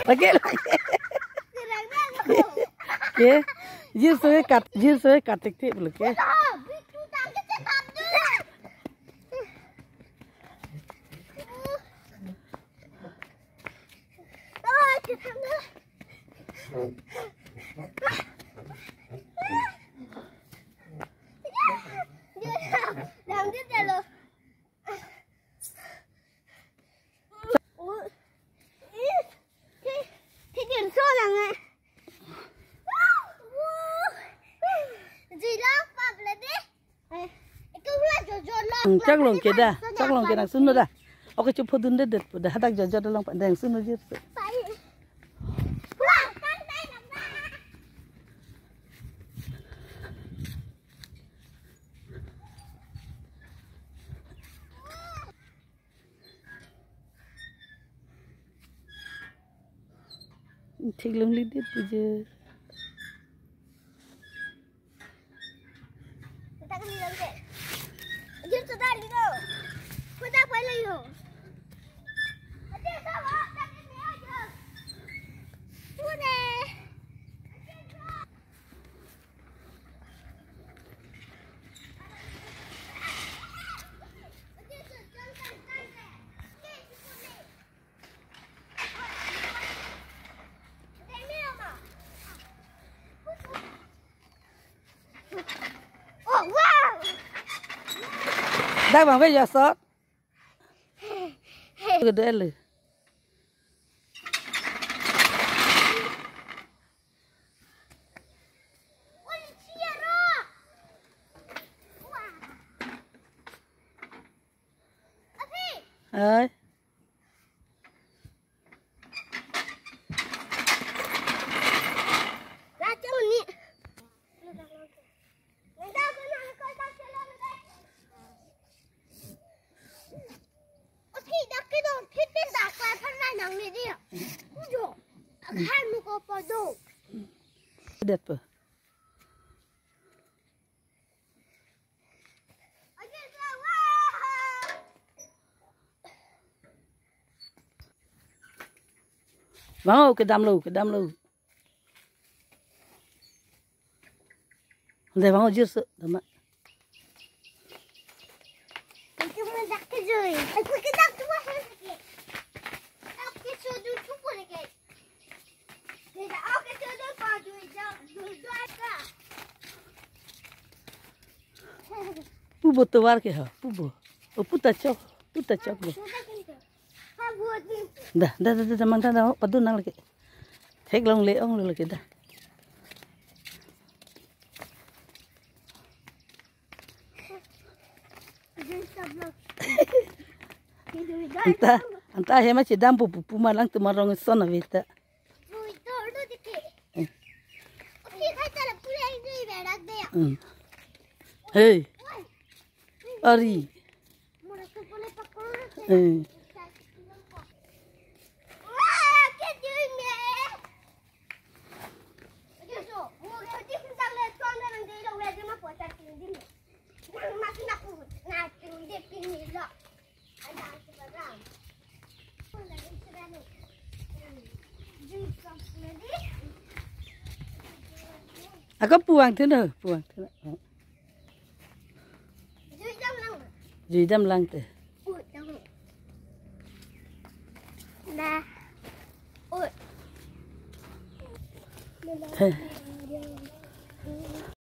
Lagi ke jir soe kat tik tik boleh ke chắc lòng kia đang sưng nữa dah. Oke chụp phô đun đất dah hadak jajar dalam pak đang sưng nữa chứ. ঠিক lòng đi dit je. Dah bang bây giờ sót. Cái đấy là. Ơi. Đẹp rồi. Wow, cái đam lưu. Đây vào giết sự, đúng không? Pubo tuar ke ha, pubo. O puta chok lo. Dah mang dah padu nang lagi. Thek long le ong lagi dah. Anta he ma chidam pu malang tu marong son avita. Hey. Ari. Aku puang tu dah, puang tu. Duy đâm lăng từ. Ôi.